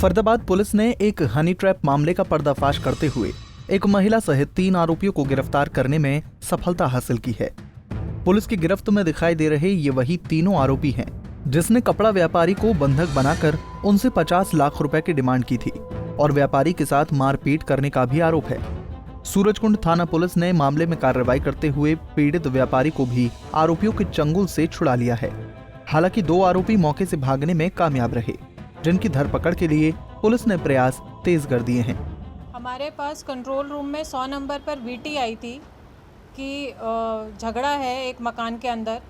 Faridabad police ने एक honey trap मामले का पर्दाफाश करते हुए एक महिला सहित 3 आरोपियों को गिरफ्तार करने में सफलता हासिल की है। पुलिस की गिरफ्त में दिखाई दे रहे ये वही तीनों आरोपी हैं जिसने कपड़ा व्यापारी को बंधक बनाकर उनसे 50 लाख रुपए की डिमांड की थी और व्यापारी के साथ मारपीट करने का भी आरोप है। सूरजकुंड थाना पुलिस ने मामले में कार्रवाई करते हुए पीड़ित व्यापारी को भी आरोपियों के चंगुल से छुड़ा लिया है। हालांकि 2 आरोपी मौके से भागने में कामयाब रहे, जिनकी धरपकड़ के लिए पुलिस ने प्रयास तेज कर दिए हैं। हमारे पास कंट्रोल रूम में 100 नंबर पर वीटी आई थी कि झगड़ा है एक मकान के अंदर।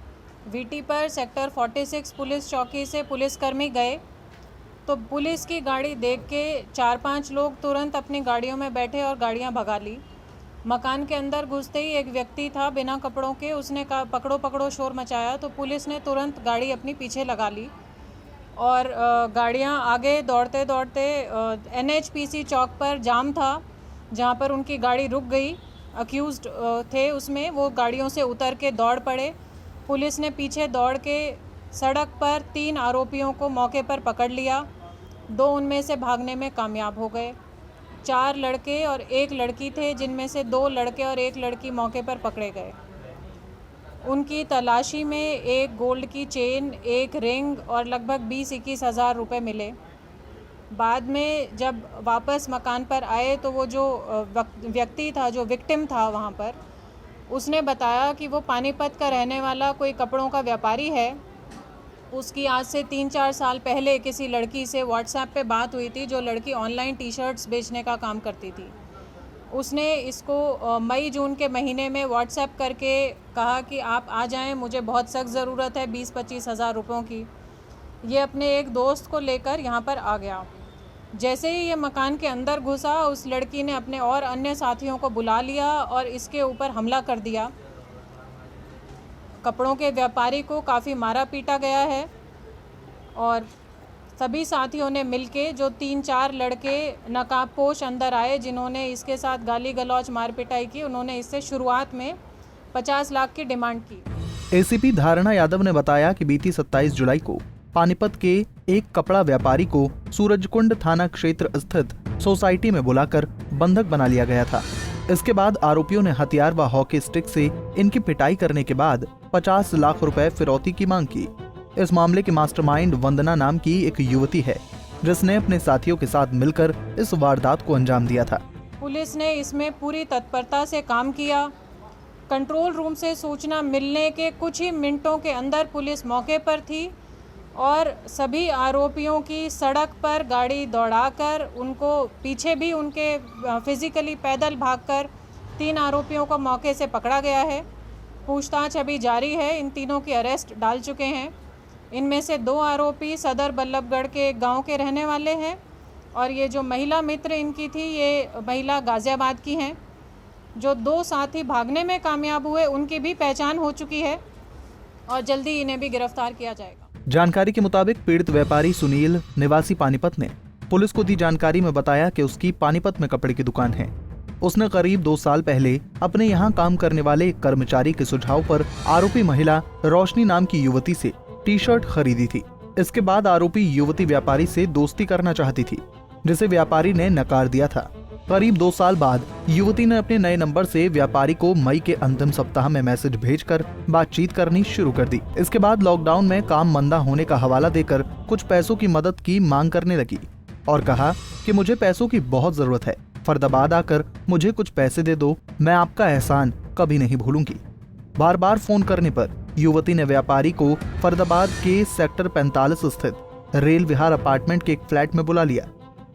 वीटी पर सेक्टर 46 पुलिस चौकी से पुलिसकर्मी गए तो पुलिस की गाड़ी देख के 4-5 लोग तुरंत अपनी गाड़ियों में बैठे और गाड़ियां भगा ली। मकान के अंदर घुसते ही एक व्यक्ति था बिना कपड़ों के, उसने कहा पकड़ो पकड़ो शोर मचाया तो पुलिस ने तुरंत गाड़ी अपनी पीछे लगा ली और गाड़ियां आगे दौड़ते दौड़ते NHPC चौक पर जाम था जहां पर उनकी गाड़ी रुक गई। अक्यूज्ड थे उसमें, वो गाड़ियों से उतर के दौड़ पड़े। पुलिस ने पीछे दौड़ के सड़क पर 3 आरोपियों को मौके पर पकड़ लिया। 2 उनमें से भागने में कामयाब हो गए। 4 लड़के और 1 लड़की थे, जिनमें से 2 लड़के और 1 लड़की मौके पर पकड़े गए। उनकी तलाशी में एक गोल्ड की चेन, एक रिंग और लगभग 20-21 हज़ार रुपये मिले। बाद में जब वापस मकान पर आए तो वो जो व्यक्ति था, जो विक्टिम था वहाँ पर, उसने बताया कि वो पानीपत का रहने वाला कोई कपड़ों का व्यापारी है। उसकी आज से 3-4 साल पहले किसी लड़की से व्हाट्सएप पे बात हुई थी, जो लड़की ऑनलाइन टी-शर्ट्स बेचने का काम करती थी। उसने इसको मई-जून के महीने में व्हाट्सएप करके कहा कि आप आ जाएं, मुझे बहुत सख्त ज़रूरत है 20-25 हज़ार रुपयों की। ये अपने एक दोस्त को लेकर यहाँ पर आ गया। जैसे ही ये मकान के अंदर घुसा, उस लड़की ने अपने और अन्य साथियों को बुला लिया और इसके ऊपर हमला कर दिया। कपड़ों के व्यापारी को काफ़ी मारा पीटा गया है और सभी साथियों ने मिलके, जो 3-4 लड़के नकाबपोश अंदर आए जिन्होंने इसके साथ गाली गलौज मार पिटाई की, उन्होंने इससे शुरुआत में 50 लाख की डिमांड की। एसीपी धारणा यादव ने बताया कि बीती 27 जुलाई को पानीपत के एक कपड़ा व्यापारी को सूरजकुंड थाना क्षेत्र स्थित सोसाइटी में बुलाकर बंधक बना लिया गया था। इसके बाद आरोपियों ने हथियार व हॉकी स्टिक से इनकी पिटाई करने के बाद 50 लाख रुपए फिरौती की मांग की। इस मामले के मास्टरमाइंड वंदना नाम की एक युवती है, जिसने अपने साथियों के साथ मिलकर इस वारदात को अंजाम दिया था। पुलिस ने इसमें पूरी तत्परता से काम किया। कंट्रोल रूम से सूचना मिलने के कुछ ही मिनटों के अंदर पुलिस मौके पर थी और सभी आरोपियों की सड़क पर गाड़ी दौड़ाकर, उनको पीछे भी उनके फिजिकली पैदल भागकर 3 आरोपियों को मौके से पकड़ा गया है। पूछताछ अभी जारी है। इन तीनों की अरेस्ट डाल चुके हैं। इनमें से 2 आरोपी सदर बल्लभगढ़ के गांव के रहने वाले हैं और ये जो महिला मित्र इनकी थी, ये महिला गाजियाबाद की हैं। जो 2 साथी भागने में कामयाब हुए, उनकी भी पहचान हो चुकी है और जल्दी इन्हें भी गिरफ्तार किया जाएगा। जानकारी के मुताबिक पीड़ित व्यापारी सुनील निवासी पानीपत ने पुलिस को दी जानकारी में बताया कि उसकी पानीपत में कपड़े की दुकान है। उसने करीब 2 साल पहले अपने यहाँ काम करने वाले एक कर्मचारी के सुझाव पर आरोपी महिला रोशनी नाम की युवती से टी-शर्ट खरीदी थी। इसके बाद आरोपी युवती व्यापारी से दोस्ती करना चाहती थी, जिसे व्यापारी ने नकार दिया था। करीब 2 साल बाद युवती ने अपने नए नंबर से व्यापारी को मई के अंतिम सप्ताह में मैसेज भेजकर बातचीत करनी शुरू कर दी। इसके बाद लॉकडाउन में काम मंदा होने का हवाला देकर कुछ पैसों की मदद की मांग करने लगी और कहा कि मुझे पैसों की बहुत जरूरत है, फरीदाबाद आकर मुझे कुछ पैसे दे दो, मैं आपका एहसान कभी नहीं भूलूंगी। बार बार फोन करने पर युवती ने व्यापारी को फरीदाबाद के सेक्टर 45 स्थित रेल विहार अपार्टमेंट के एक फ्लैट में बुला लिया,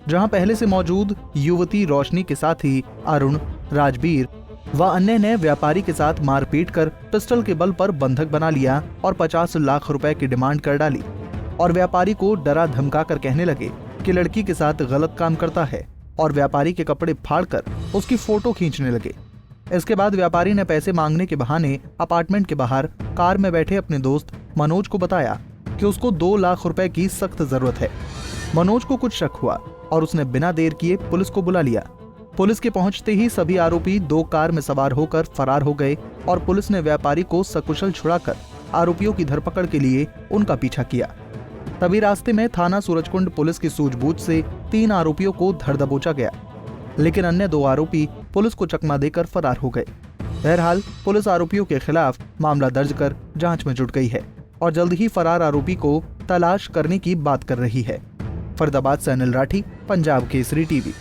जहां पहले से मौजूद युवती रोशनी के साथ ही अरुण, राजवीर व अन्य ने व्यापारी के साथ मारपीट कर पिस्टल के बल पर बंधक बना लिया और 50 लाख रुपए की डिमांड कर डाली और व्यापारी को डरा धमका कर कहने लगे कि लड़की के साथ गलत काम करता है और व्यापारी के कपड़े फाड़कर उसकी फोटो खींचने लगे। इसके बाद व्यापारी ने पैसे मांगने के बहाने अपार्टमेंट के बाहर कार में बैठे अपने दोस्त मनोज को बताया कि उसको 2 लाख रुपए की सख्त जरूरत है। मनोज को कुछ शक हुआ और उसने बिना देर किए पुलिस को बुला लिया। पुलिस के पहुंचते ही सभी आरोपी 2 कार में सवार होकर फरार हो गए और पुलिस ने व्यापारी को सकुशल छुड़ाकर आरोपियों की धरपकड़ के लिए उनका पीछा किया। तभी रास्ते में थाना सूरजकुंड पुलिस की सूझबूझ से 3 आरोपियों को धर दबोचा गया, लेकिन अन्य 2 आरोपी पुलिस को चकमा देकर फरार हो गए। बहरहाल पुलिस आरोपियों के खिलाफ मामला दर्ज कर जांच में जुट गई है और जल्द ही फरार आरोपी को तलाश करने की बात कर रही है। फरीदाबाद से अनिल राठी, पंजाब केसरी टीवी।